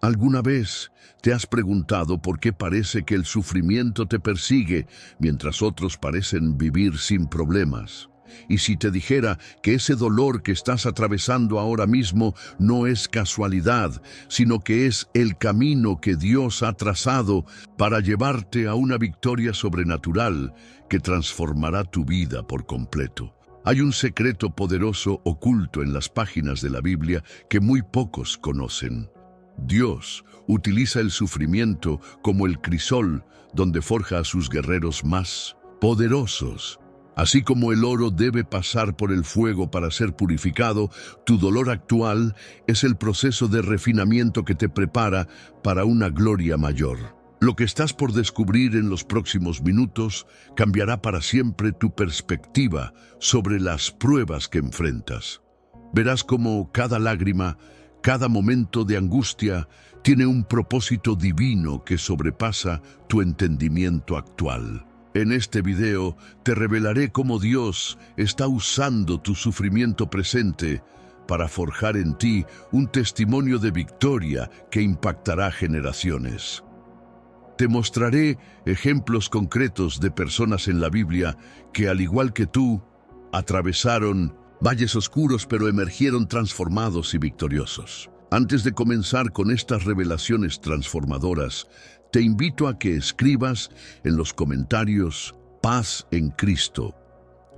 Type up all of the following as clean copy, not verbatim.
¿Alguna vez te has preguntado por qué parece que el sufrimiento te persigue mientras otros parecen vivir sin problemas? Y si te dijera que ese dolor que estás atravesando ahora mismo no es casualidad, sino que es el camino que Dios ha trazado para llevarte a una victoria sobrenatural que transformará tu vida por completo. Hay un secreto poderoso oculto en las páginas de la Biblia que muy pocos conocen. Dios utiliza el sufrimiento como el crisol donde forja a sus guerreros más poderosos. Así como el oro debe pasar por el fuego para ser purificado, tu dolor actual es el proceso de refinamiento que te prepara para una gloria mayor. Lo que estás por descubrir en los próximos minutos cambiará para siempre tu perspectiva sobre las pruebas que enfrentas. Verás cómo cada lágrima, cada momento de angustia tiene un propósito divino que sobrepasa tu entendimiento actual. En este video te revelaré cómo Dios está usando tu sufrimiento presente para forjar en ti un testimonio de victoria que impactará generaciones. Te mostraré ejemplos concretos de personas en la Biblia que, al igual que tú, atravesaron valles oscuros pero emergieron transformados y victoriosos. Antes de comenzar con estas revelaciones transformadoras, te invito a que escribas en los comentarios "Paz en Cristo".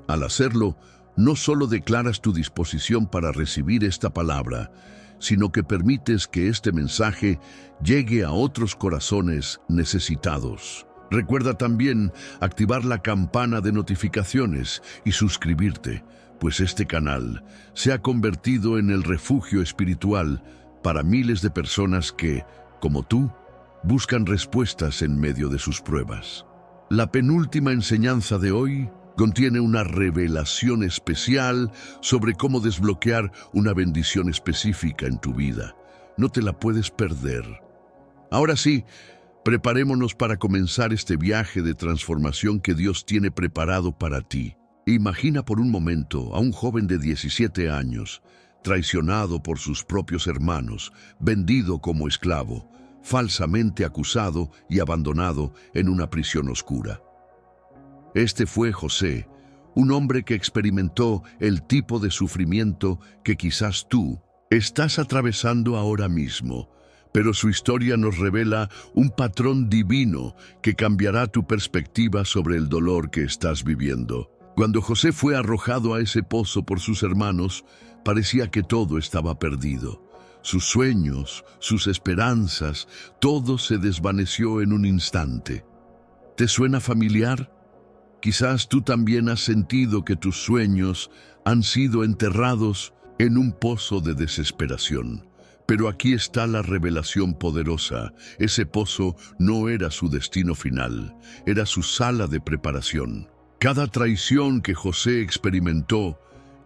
Al hacerlo, no solo declaras tu disposición para recibir esta palabra, sino que permites que este mensaje llegue a otros corazones necesitados. Recuerda también activar la campana de notificaciones y suscribirte, pues este canal se ha convertido en el refugio espiritual para miles de personas que, como tú, buscan respuestas en medio de sus pruebas. La penúltima enseñanza de hoy contiene una revelación especial sobre cómo desbloquear una bendición específica en tu vida. No te la puedes perder. Ahora sí, preparémonos para comenzar este viaje de transformación que Dios tiene preparado para ti. Imagina por un momento a un joven de 17 años, traicionado por sus propios hermanos, vendido como esclavo, falsamente acusado y abandonado en una prisión oscura. Este fue José, un hombre que experimentó el tipo de sufrimiento que quizás tú estás atravesando ahora mismo, pero su historia nos revela un patrón divino que cambiará tu perspectiva sobre el dolor que estás viviendo. Cuando José fue arrojado a ese pozo por sus hermanos, parecía que todo estaba perdido. Sus sueños, sus esperanzas, todo se desvaneció en un instante. ¿Te suena familiar? Quizás tú también has sentido que tus sueños han sido enterrados en un pozo de desesperación. Pero aquí está la revelación poderosa. Ese pozo no era su destino final, era su sala de preparación. Cada traición que José experimentó,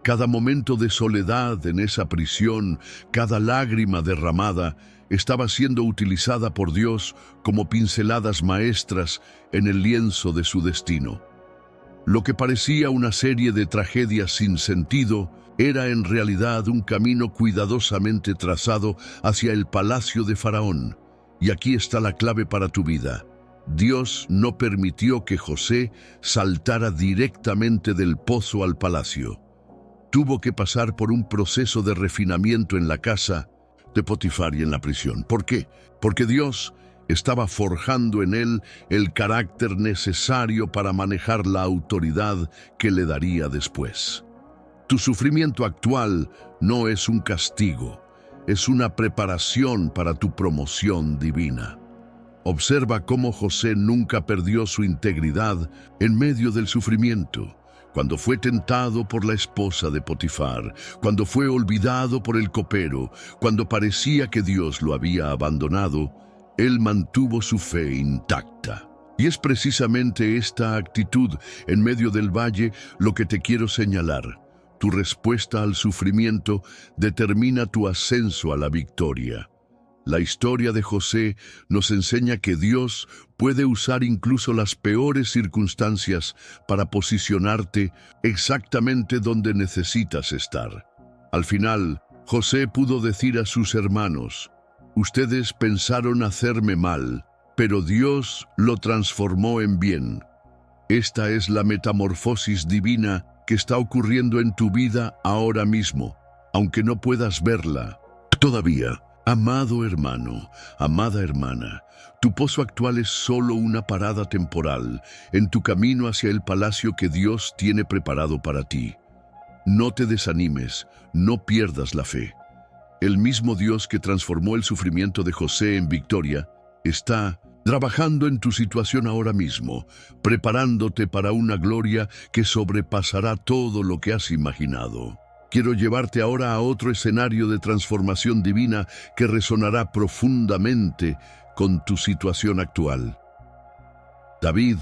cada momento de soledad en esa prisión, cada lágrima derramada, estaba siendo utilizada por Dios como pinceladas maestras en el lienzo de su destino. Lo que parecía una serie de tragedias sin sentido era en realidad un camino cuidadosamente trazado hacia el palacio de Faraón. Y aquí está la clave para tu vida. Dios no permitió que José saltara directamente del pozo al palacio. Tuvo que pasar por un proceso de refinamiento en la casa de Potifar y en la prisión. ¿Por qué? Porque Dios estaba forjando en él el carácter necesario para manejar la autoridad que le daría después. Tu sufrimiento actual no es un castigo, es una preparación para tu promoción divina. Observa cómo José nunca perdió su integridad en medio del sufrimiento. Cuando fue tentado por la esposa de Potifar, cuando fue olvidado por el copero, cuando parecía que Dios lo había abandonado, él mantuvo su fe intacta. Y es precisamente esta actitud en medio del valle lo que te quiero señalar. Tu respuesta al sufrimiento determina tu ascenso a la victoria. La historia de José nos enseña que Dios puede usar incluso las peores circunstancias para posicionarte exactamente donde necesitas estar. Al final, José pudo decir a sus hermanos: Ustedes pensaron hacerme mal, pero Dios lo transformó en bien. Esta es la metamorfosis divina que está ocurriendo en tu vida ahora mismo, aunque no puedas verla todavía. Amado hermano, amada hermana, tu pozo actual es solo una parada temporal en tu camino hacia el palacio que Dios tiene preparado para ti. No te desanimes, no pierdas la fe. El mismo Dios que transformó el sufrimiento de José en victoria está trabajando en tu situación ahora mismo, preparándote para una gloria que sobrepasará todo lo que has imaginado. Quiero llevarte ahora a otro escenario de transformación divina que resonará profundamente con tu situación actual. David,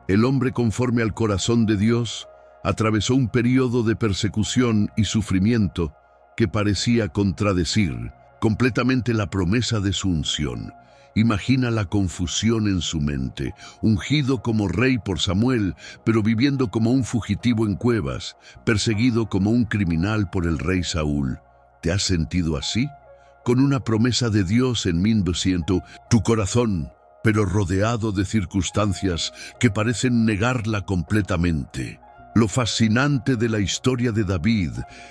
el hombre conforme al corazón de Dios, atravesó un período de persecución y sufrimiento que parecía contradecir completamente la promesa de su unción. Imagina la confusión en su mente, ungido como rey por Samuel, pero viviendo como un fugitivo en cuevas, perseguido como un criminal por el rey Saúl. ¿Te has sentido así? Con una promesa de Dios en tu corazón, pero rodeado de circunstancias que parecen negarla completamente. Lo fascinante de la historia de David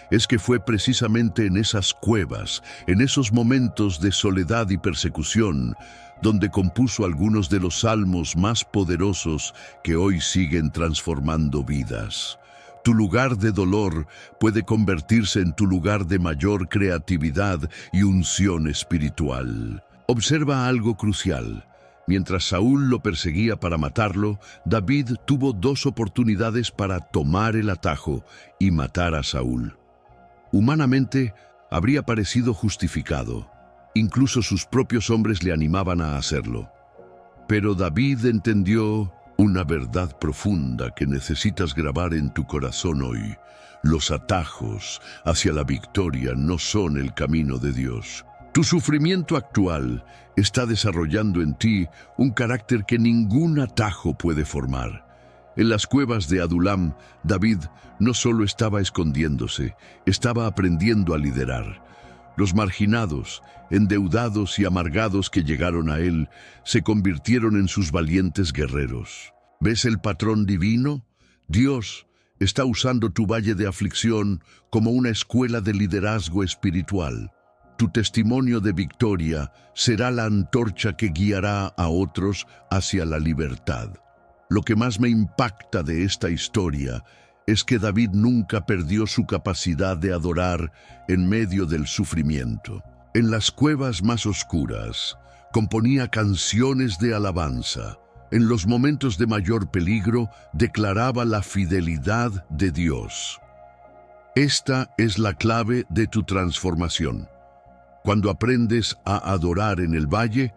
es que fue precisamente en esas cuevas, en esos momentos de soledad y persecución, donde compuso algunos de los salmos más poderosos que hoy siguen transformando vidas. Tu lugar de dolor puede convertirse en tu lugar de mayor creatividad y unción espiritual. Observa algo crucial. Mientras Saúl lo perseguía para matarlo, David tuvo dos oportunidades para tomar el atajo y matar a Saúl. Humanamente, habría parecido justificado. Incluso sus propios hombres le animaban a hacerlo. Pero David entendió una verdad profunda que necesitas grabar en tu corazón hoy. Los atajos hacia la victoria no son el camino de Dios. Tu sufrimiento actual está desarrollando en ti un carácter que ningún atajo puede formar. En las cuevas de Adulam, David no solo estaba escondiéndose, estaba aprendiendo a liderar. Los marginados, endeudados y amargados que llegaron a él se convirtieron en sus valientes guerreros. ¿Ves el patrón divino? Dios está usando tu valle de aflicción como una escuela de liderazgo espiritual. Tu testimonio de victoria será la antorcha que guiará a otros hacia la libertad. Lo que más me impacta de esta historia es que David nunca perdió su capacidad de adorar en medio del sufrimiento. En las cuevas más oscuras, componía canciones de alabanza. En los momentos de mayor peligro, declaraba la fidelidad de Dios. Esta es la clave de tu transformación. Cuando aprendes a adorar en el valle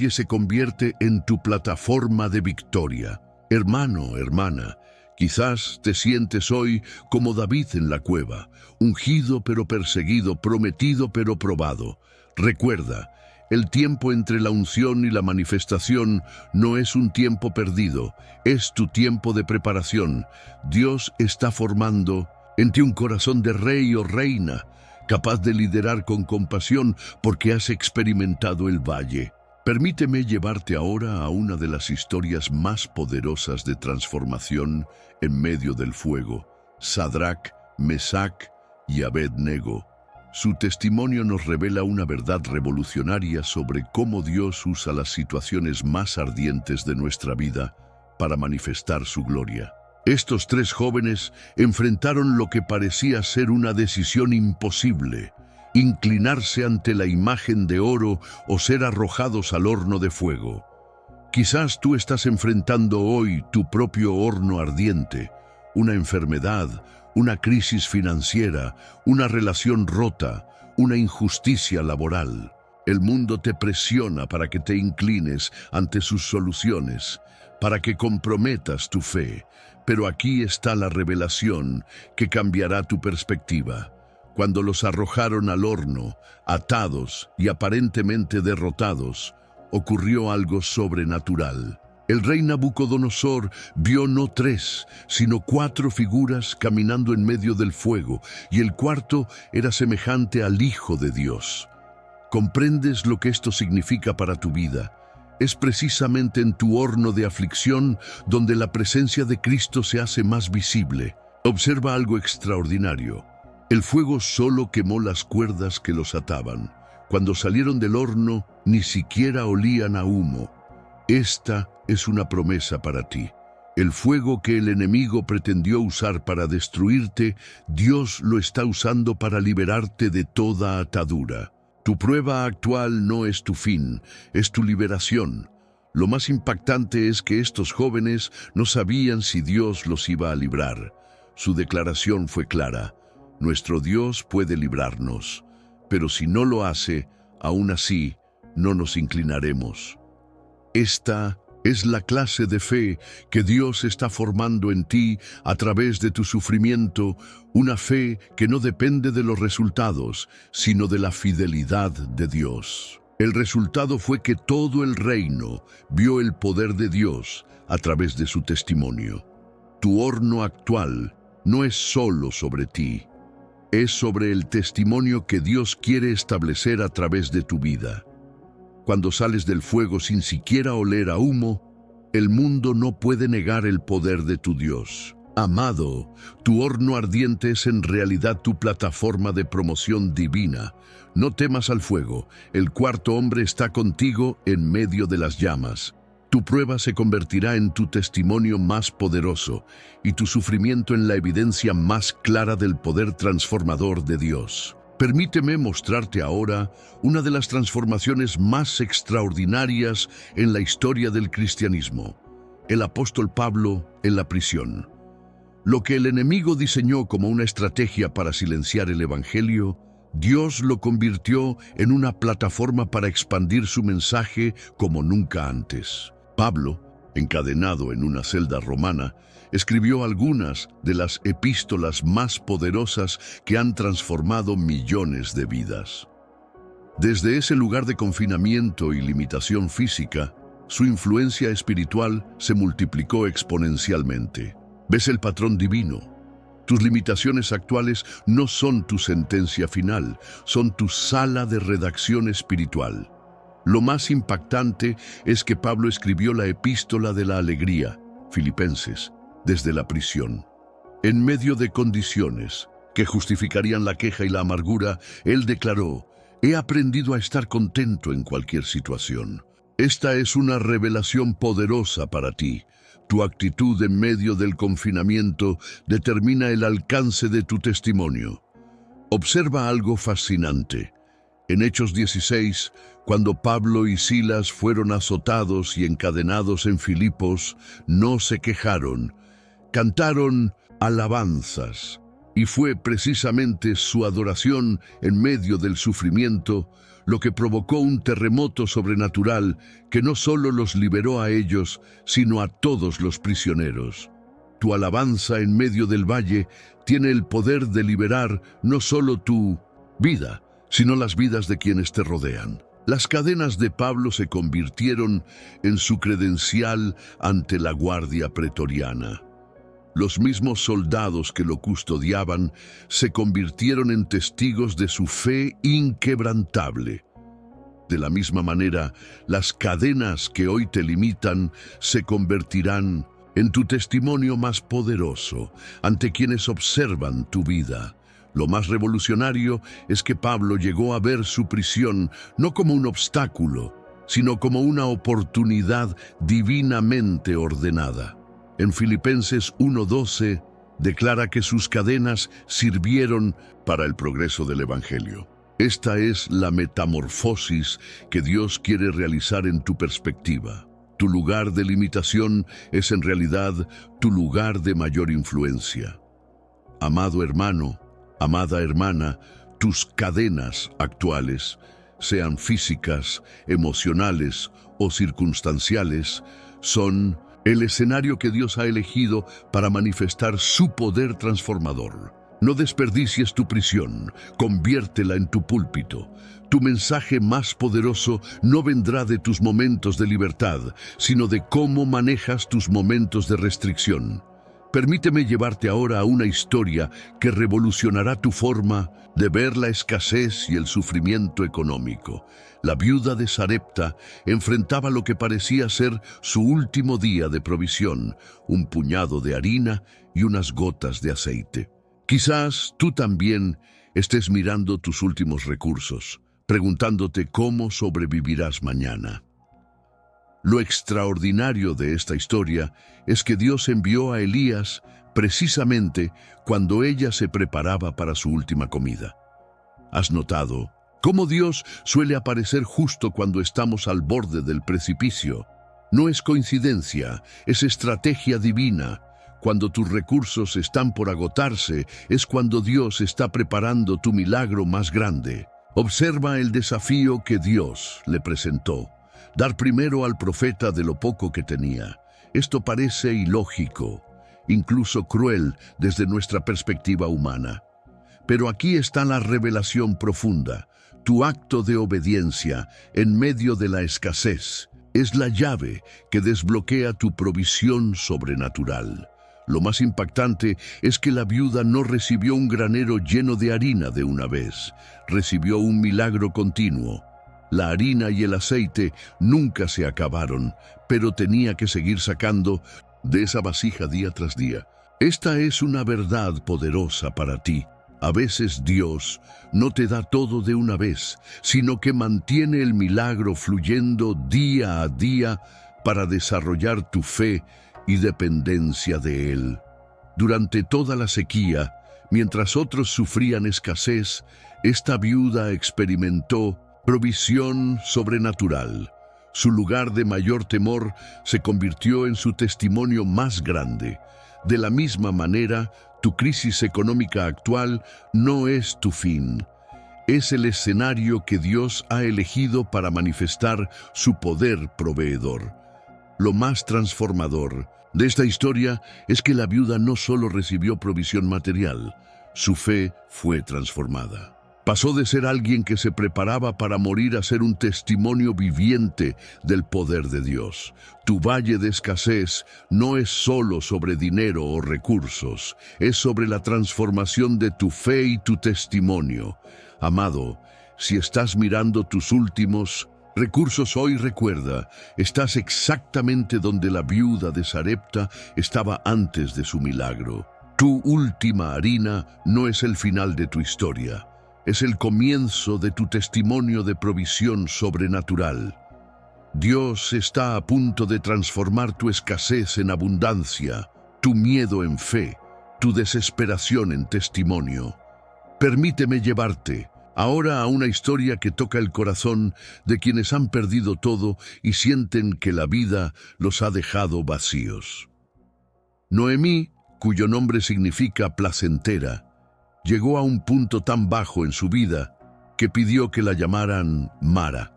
se convierte en tu plataforma de victoria. Hermano, hermana, quizás te sientes hoy como David en la cueva, ungido pero perseguido, prometido pero probado. Recuerda, el tiempo entre la unción y la manifestación no es un tiempo perdido, es tu tiempo de preparación. Dios está formando en ti un corazón de rey o reina, capaz de liderar con compasión porque has experimentado el valle. Permíteme llevarte ahora a una de las historias más poderosas de transformación en medio del fuego. Sadrac, Mesac y Abed-Nego. Su testimonio nos revela una verdad revolucionaria sobre cómo Dios usa las situaciones más ardientes de nuestra vida para manifestar su gloria. Estos tres jóvenes enfrentaron lo que parecía ser una decisión imposible: inclinarse ante la imagen de oro o ser arrojados al horno de fuego. Quizás tú estás enfrentando hoy tu propio horno ardiente, una enfermedad, una crisis financiera, una relación rota, una injusticia laboral. El mundo te presiona para que te inclines ante sus soluciones, para que comprometas tu fe. Pero aquí está la revelación que cambiará tu perspectiva. Cuando los arrojaron al horno, atados y aparentemente derrotados, ocurrió algo sobrenatural. El rey Nabucodonosor vio no 3, sino 4 figuras caminando en medio del fuego, y el cuarto era semejante al Hijo de Dios. ¿Comprendes lo que esto significa para tu vida? Es precisamente en tu horno de aflicción donde la presencia de Cristo se hace más visible. Observa algo extraordinario. El fuego solo quemó las cuerdas que los ataban. Cuando salieron del horno, ni siquiera olían a humo. Esta es una promesa para ti. El fuego que el enemigo pretendió usar para destruirte, Dios lo está usando para liberarte de toda atadura. Tu prueba actual no es tu fin, es tu liberación. Lo más impactante es que estos jóvenes no sabían si Dios los iba a librar. Su declaración fue clara: nuestro Dios puede librarnos, pero si no lo hace, aún así, no nos inclinaremos. Esta es la clase de fe que Dios está formando en ti a través de tu sufrimiento, una fe que no depende de los resultados, sino de la fidelidad de Dios. El resultado fue que todo el reino vio el poder de Dios a través de su testimonio. Tu horno actual no es solo sobre ti, es sobre el testimonio que Dios quiere establecer a través de tu vida. Cuando sales del fuego sin siquiera oler a humo, el mundo no puede negar el poder de tu Dios. Amado, tu horno ardiente es en realidad tu plataforma de promoción divina. No temas al fuego, el cuarto hombre está contigo en medio de las llamas. Tu prueba se convertirá en tu testimonio más poderoso y tu sufrimiento en la evidencia más clara del poder transformador de Dios. Permíteme mostrarte ahora una de las transformaciones más extraordinarias en la historia del cristianismo: el apóstol Pablo en la prisión. Lo que el enemigo diseñó como una estrategia para silenciar el evangelio, Dios lo convirtió en una plataforma para expandir su mensaje como nunca antes. Pablo, encadenado en una celda romana, escribió algunas de las epístolas más poderosas que han transformado millones de vidas. Desde ese lugar de confinamiento y limitación física, su influencia espiritual se multiplicó exponencialmente. ¿Ves el patrón divino? Tus limitaciones actuales no son tu sentencia final, son tu sala de redacción espiritual. Lo más impactante es que Pablo escribió la epístola de la alegría, Filipenses, desde la prisión. En medio de condiciones que justificarían la queja y la amargura, él declaró: he aprendido a estar contento en cualquier situación. Esta es una revelación poderosa para ti. Tu actitud en medio del confinamiento determina el alcance de tu testimonio. Observa algo fascinante. En Hechos 16, cuando Pablo y Silas fueron azotados y encadenados en Filipos, no se quejaron, cantaron alabanzas, y fue precisamente su adoración en medio del sufrimiento lo que provocó un terremoto sobrenatural que no solo los liberó a ellos, sino a todos los prisioneros. Tu alabanza en medio del valle tiene el poder de liberar no solo tu vida, sino las vidas de quienes te rodean. Las cadenas de Pablo se convirtieron en su credencial ante la guardia pretoriana. Los mismos soldados que lo custodiaban se convirtieron en testigos de su fe inquebrantable. De la misma manera, las cadenas que hoy te limitan se convertirán en tu testimonio más poderoso ante quienes observan tu vida. Lo más revolucionario es que Pablo llegó a ver su prisión no como un obstáculo, sino como una oportunidad divinamente ordenada. En Filipenses 1:12 declara que sus cadenas sirvieron para el progreso del Evangelio. Esta es la metamorfosis que Dios quiere realizar en tu perspectiva. Tu lugar de limitación es en realidad tu lugar de mayor influencia. Amado hermano, amada hermana, tus cadenas actuales, sean físicas, emocionales o circunstanciales, son el escenario que Dios ha elegido para manifestar su poder transformador. No desperdicies tu prisión, conviértela en tu púlpito. Tu mensaje más poderoso no vendrá de tus momentos de libertad, sino de cómo manejas tus momentos de restricción. Permíteme llevarte ahora a una historia que revolucionará tu forma de ver la escasez y el sufrimiento económico. La viuda de Sarepta enfrentaba lo que parecía ser su último día de provisión, un puñado de harina y unas gotas de aceite. Quizás tú también estés mirando tus últimos recursos, preguntándote cómo sobrevivirás mañana. Lo extraordinario de esta historia es que Dios envió a Elías precisamente cuando ella se preparaba para su última comida. ¿Has notado cómo Dios suele aparecer justo cuando estamos al borde del precipicio? No es coincidencia, es estrategia divina. Cuando tus recursos están por agotarse, es cuando Dios está preparando tu milagro más grande. Observa el desafío que Dios le presentó: dar primero al profeta de lo poco que tenía. Esto parece ilógico, incluso cruel desde nuestra perspectiva humana. Pero aquí está la revelación profunda. Tu acto de obediencia en medio de la escasez es la llave que desbloquea tu provisión sobrenatural. Lo más impactante es que la viuda no recibió un granero lleno de harina de una vez, recibió un milagro continuo. La harina y el aceite nunca se acabaron, pero tenía que seguir sacando de esa vasija día tras día. Esta es una verdad poderosa para ti. A veces Dios no te da todo de una vez, sino que mantiene el milagro fluyendo día a día para desarrollar tu fe y dependencia de Él. Durante toda la sequía, mientras otros sufrían escasez, esta viuda experimentó provisión sobrenatural. Su lugar de mayor temor se convirtió en su testimonio más grande. De la misma manera, tu crisis económica actual no es tu fin. Es el escenario que Dios ha elegido para manifestar su poder proveedor. Lo más transformador de esta historia es que la viuda no solo recibió provisión material, su fe fue transformada. Pasó de ser alguien que se preparaba para morir a ser un testimonio viviente del poder de Dios. Tu valle de escasez no es solo sobre dinero o recursos, es sobre la transformación de tu fe y tu testimonio. Amado, si estás mirando tus últimos recursos hoy, recuerda, estás exactamente donde la viuda de Sarepta estaba antes de su milagro. Tu última harina no es el final de tu historia. Es el comienzo de tu testimonio de provisión sobrenatural. Dios está a punto de transformar tu escasez en abundancia, tu miedo en fe, tu desesperación en testimonio. Permíteme llevarte ahora a una historia que toca el corazón de quienes han perdido todo y sienten que la vida los ha dejado vacíos. Noemí, cuyo nombre significa placentera, llegó a un punto tan bajo en su vida que pidió que la llamaran Mara,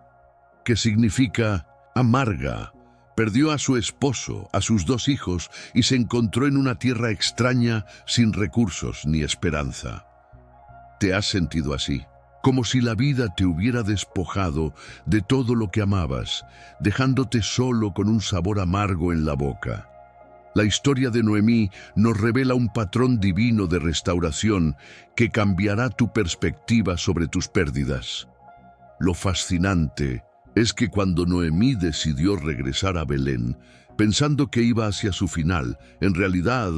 que significa amarga. Perdió a su esposo, a sus 2 hijos y se encontró en una tierra extraña sin recursos ni esperanza. ¿Te has sentido así? Como si la vida te hubiera despojado de todo lo que amabas, dejándote solo con un sabor amargo en la boca. La historia de Noemí nos revela un patrón divino de restauración que cambiará tu perspectiva sobre tus pérdidas. Lo fascinante es que cuando Noemí decidió regresar a Belén, pensando que iba hacia su final, en realidad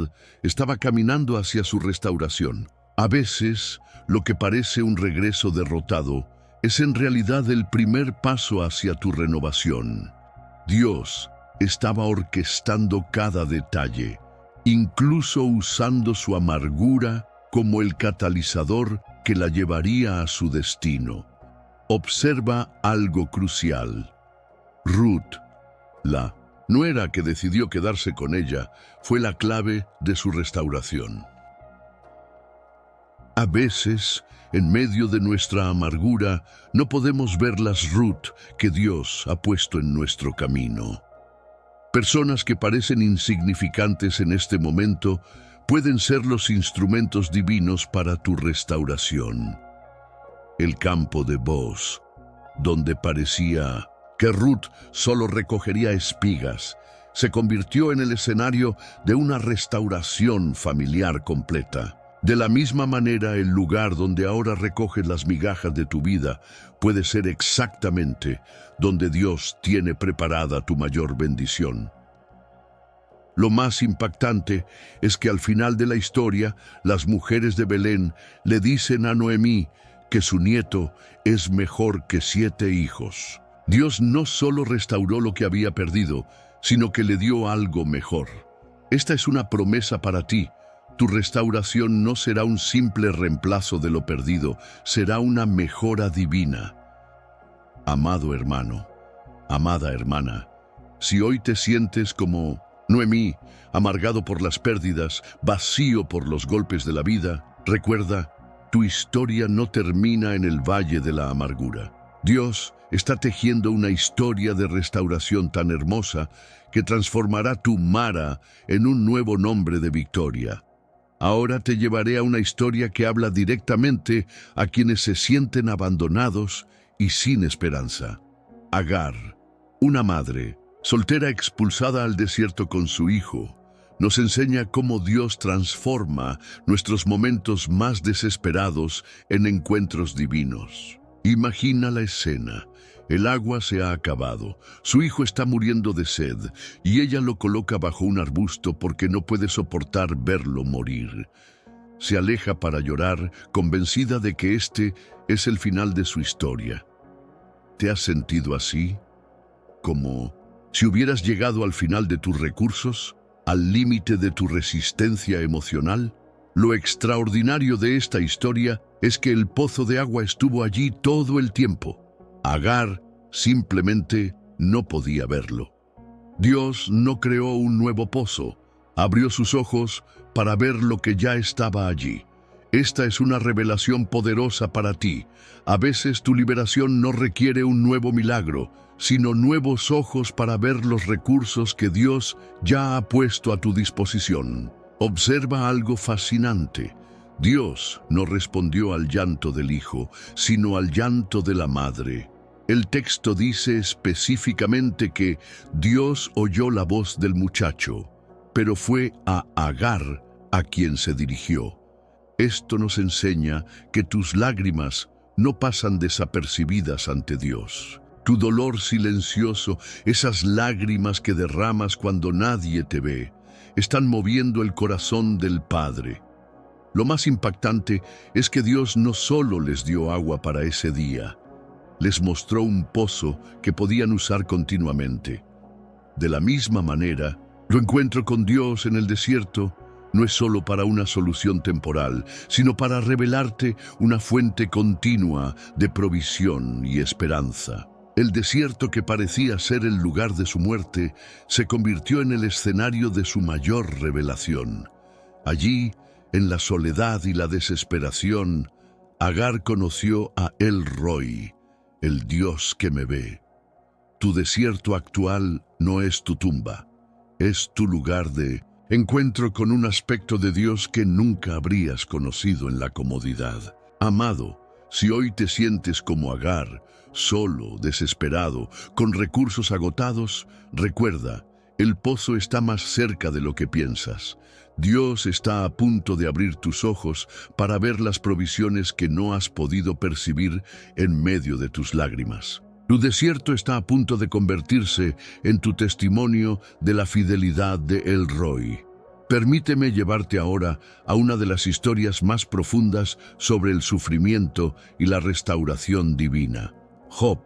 estaba caminando hacia su restauración. A veces, lo que parece un regreso derrotado es en realidad el primer paso hacia tu renovación. Dios estaba orquestando cada detalle, incluso usando su amargura como el catalizador que la llevaría a su destino. Observa algo crucial. Ruth, la nuera que decidió quedarse con ella, fue la clave de su restauración. A veces, en medio de nuestra amargura, no podemos ver las Ruth que Dios ha puesto en nuestro camino. Personas que parecen insignificantes en este momento pueden ser los instrumentos divinos para tu restauración. El campo de Booz, donde parecía que Ruth solo recogería espigas, se convirtió en el escenario de una restauración familiar completa. De la misma manera, el lugar donde ahora recoges las migajas de tu vida puede ser exactamente donde Dios tiene preparada tu mayor bendición. Lo más impactante es que al final de la historia, las mujeres de Belén le dicen a Noemí que su nieto es mejor que 7 hijos. Dios no solo restauró lo que había perdido, sino que le dio algo mejor. Esta es una promesa para ti. Tu restauración no será un simple reemplazo de lo perdido, será una mejora divina. Amado hermano, amada hermana, si hoy te sientes como Noemí, amargado por las pérdidas, vacío por los golpes de la vida, recuerda, tu historia no termina en el valle de la amargura. Dios está tejiendo una historia de restauración tan hermosa que transformará tu Mara en un nuevo nombre de victoria. Ahora te llevaré a una historia que habla directamente a quienes se sienten abandonados y sin esperanza. Agar, una madre, soltera expulsada al desierto con su hijo, nos enseña cómo Dios transforma nuestros momentos más desesperados en encuentros divinos. Imagina la escena. El agua se ha acabado, su hijo está muriendo de sed y ella lo coloca bajo un arbusto porque no puede soportar verlo morir. Se aleja para llorar, convencida de que este es el final de su historia. ¿Te has sentido así? Como si hubieras llegado al final de tus recursos, al límite de tu resistencia emocional. Lo extraordinario de esta historia es que el pozo de agua estuvo allí todo el tiempo. Agar simplemente no podía verlo. Dios no creó un nuevo pozo, abrió sus ojos para ver lo que ya estaba allí. Esta es una revelación poderosa para ti. A veces tu liberación no requiere un nuevo milagro, sino nuevos ojos para ver los recursos que Dios ya ha puesto a tu disposición. Observa algo fascinante. Dios no respondió al llanto del hijo, sino al llanto de la madre. El texto dice específicamente que Dios oyó la voz del muchacho, pero fue a Agar a quien se dirigió. Esto nos enseña que tus lágrimas no pasan desapercibidas ante Dios. Tu dolor silencioso, esas lágrimas que derramas cuando nadie te ve, están moviendo el corazón del Padre. Lo más impactante es que Dios no solo les dio agua para ese día, les mostró un pozo que podían usar continuamente. De la misma manera, lo encuentro con Dios en el desierto no es solo para una solución temporal, sino para revelarte una fuente continua de provisión y esperanza. El desierto que parecía ser el lugar de su muerte se convirtió en el escenario de su mayor revelación. Allí, en la soledad y la desesperación, Agar conoció a El Roi, el Dios que me ve. Tu desierto actual no es tu tumba, es tu lugar de encuentro con un aspecto de Dios que nunca habrías conocido en la comodidad. Amado, si hoy te sientes como Agar, solo, desesperado, con recursos agotados, recuerda, el pozo está más cerca de lo que piensas. Dios está a punto de abrir tus ojos para ver las provisiones que no has podido percibir en medio de tus lágrimas. Tu desierto está a punto de convertirse en tu testimonio de la fidelidad de El Roi. Permíteme llevarte ahora a una de las historias más profundas sobre el sufrimiento y la restauración divina. Job,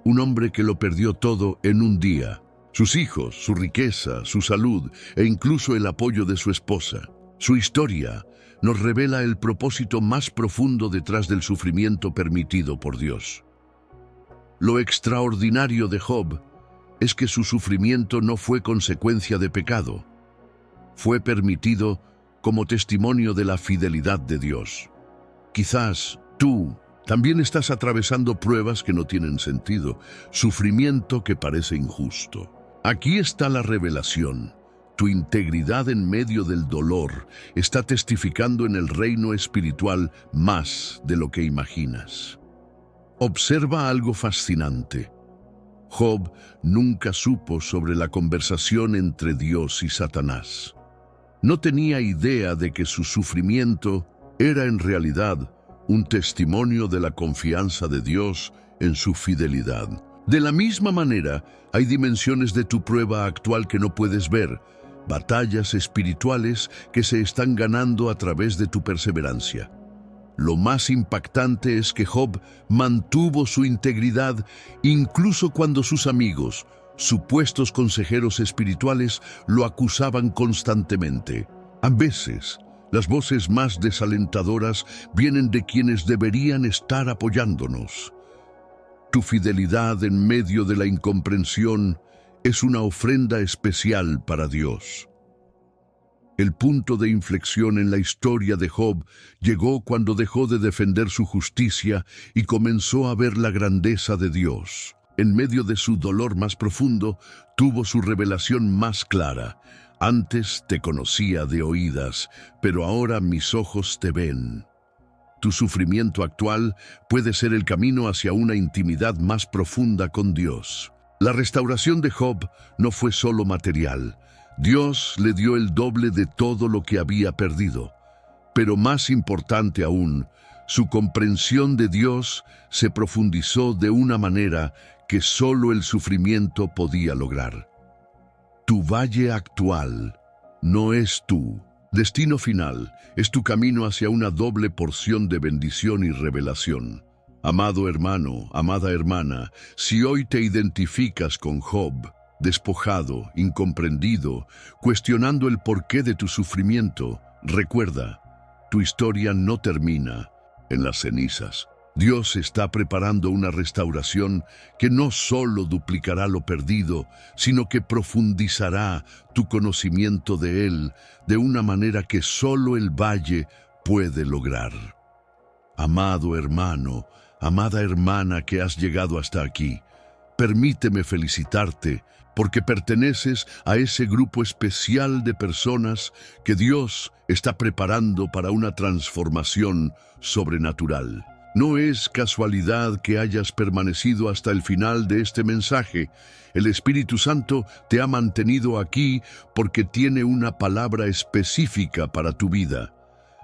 un hombre que lo perdió todo en un día. Sus hijos, su riqueza, su salud e incluso el apoyo de su esposa. Su historia nos revela el propósito más profundo detrás del sufrimiento permitido por Dios. Lo extraordinario de Job es que su sufrimiento no fue consecuencia de pecado. Fue permitido como testimonio de la fidelidad de Dios. Quizás tú también estás atravesando pruebas que no tienen sentido, sufrimiento que parece injusto. Aquí está la revelación. Tu integridad en medio del dolor está testificando en el reino espiritual más de lo que imaginas. Observa algo fascinante. Job nunca supo sobre la conversación entre Dios y Satanás. No tenía idea de que su sufrimiento era en realidad un testimonio de la confianza de Dios en su fidelidad. De la misma manera, hay dimensiones de tu prueba actual que no puedes ver, batallas espirituales que se están ganando a través de tu perseverancia. Lo más impactante es que Job mantuvo su integridad incluso cuando sus amigos, supuestos consejeros espirituales, lo acusaban constantemente. A veces, las voces más desalentadoras vienen de quienes deberían estar apoyándonos. Tu fidelidad en medio de la incomprensión es una ofrenda especial para Dios. El punto de inflexión en la historia de Job llegó cuando dejó de defender su justicia y comenzó a ver la grandeza de Dios. En medio de su dolor más profundo, tuvo su revelación más clara. Antes te conocía de oídas, pero ahora mis ojos te ven. Tu sufrimiento actual puede ser el camino hacia una intimidad más profunda con Dios. La restauración de Job no fue solo material. Dios le dio el doble de todo lo que había perdido. Pero más importante aún, su comprensión de Dios se profundizó de una manera que solo el sufrimiento podía lograr. Tu valle actual no es tu destino final, es tu camino hacia una doble porción de bendición y revelación. Amado hermano, amada hermana, si hoy te identificas con Job, despojado, incomprendido, cuestionando el porqué de tu sufrimiento, recuerda, tu historia no termina en las cenizas. Dios está preparando una restauración que no solo duplicará lo perdido, sino que profundizará tu conocimiento de Él de una manera que solo el valle puede lograr. Amado hermano, amada hermana que has llegado hasta aquí, permíteme felicitarte porque perteneces a ese grupo especial de personas que Dios está preparando para una transformación sobrenatural. No es casualidad que hayas permanecido hasta el final de este mensaje. El Espíritu Santo te ha mantenido aquí porque tiene una palabra específica para tu vida.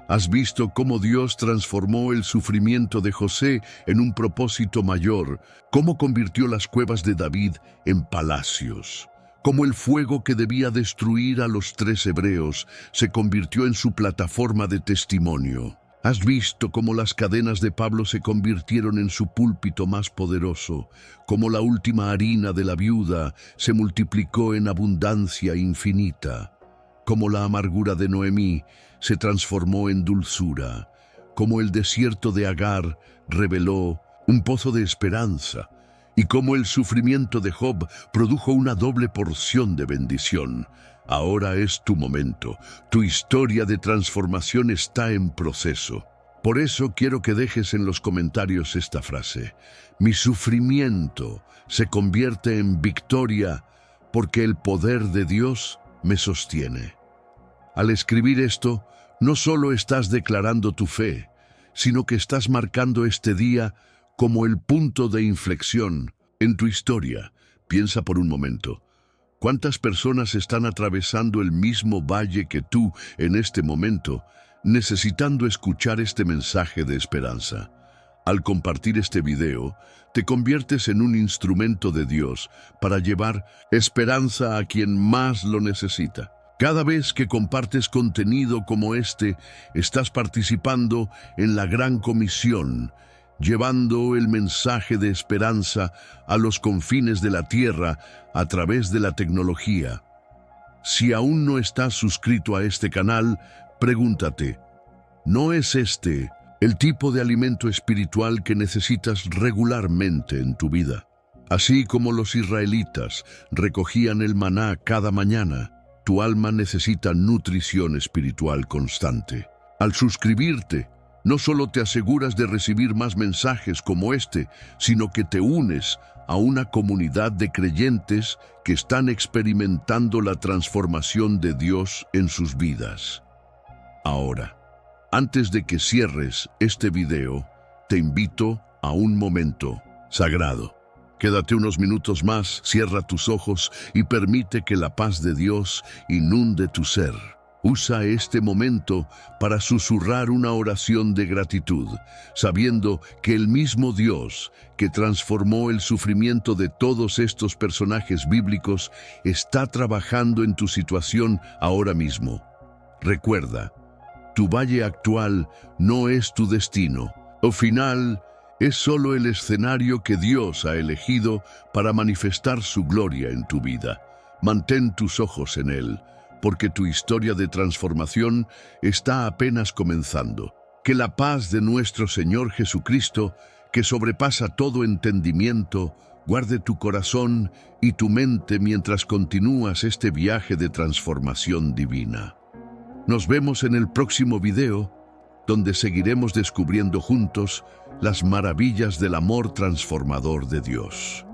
Has visto cómo Dios transformó el sufrimiento de José en un propósito mayor, cómo convirtió las cuevas de David en palacios, cómo el fuego que debía destruir a los 3 hebreos se convirtió en su plataforma de testimonio. Has visto cómo las cadenas de Pablo se convirtieron en su púlpito más poderoso, cómo la última harina de la viuda se multiplicó en abundancia infinita, cómo la amargura de Noemí se transformó en dulzura, cómo el desierto de Agar reveló un pozo de esperanza, y cómo el sufrimiento de Job produjo una doble porción de bendición. Ahora es tu momento. Tu historia de transformación está en proceso. Por eso quiero que dejes en los comentarios esta frase: mi sufrimiento se convierte en victoria porque el poder de Dios me sostiene. Al escribir esto, no solo estás declarando tu fe, sino que estás marcando este día como el punto de inflexión en tu historia. Piensa por un momento. ¿Cuántas personas están atravesando el mismo valle que tú en este momento, necesitando escuchar este mensaje de esperanza? Al compartir este video, te conviertes en un instrumento de Dios para llevar esperanza a quien más lo necesita. Cada vez que compartes contenido como este, estás participando en la gran comisión, llevando el mensaje de esperanza a los confines de la tierra a través de la tecnología. Si aún no estás suscrito a este canal, pregúntate, ¿no es este el tipo de alimento espiritual que necesitas regularmente en tu vida? Así como los israelitas recogían el maná cada mañana, tu alma necesita nutrición espiritual constante. Al suscribirte, no solo te aseguras de recibir más mensajes como este, sino que te unes a una comunidad de creyentes que están experimentando la transformación de Dios en sus vidas. Ahora, antes de que cierres este video, te invito a un momento sagrado. Quédate unos minutos más, cierra tus ojos y permite que la paz de Dios inunde tu ser. Usa este momento para susurrar una oración de gratitud, sabiendo que el mismo Dios que transformó el sufrimiento de todos estos personajes bíblicos está trabajando en tu situación ahora mismo. Recuerda, tu valle actual no es tu destino. Al final, es solo el escenario que Dios ha elegido para manifestar su gloria en tu vida. Mantén tus ojos en Él, porque tu historia de transformación está apenas comenzando. Que la paz de nuestro Señor Jesucristo, que sobrepasa todo entendimiento, guarde tu corazón y tu mente mientras continúas este viaje de transformación divina. Nos vemos en el próximo video, donde seguiremos descubriendo juntos las maravillas del amor transformador de Dios.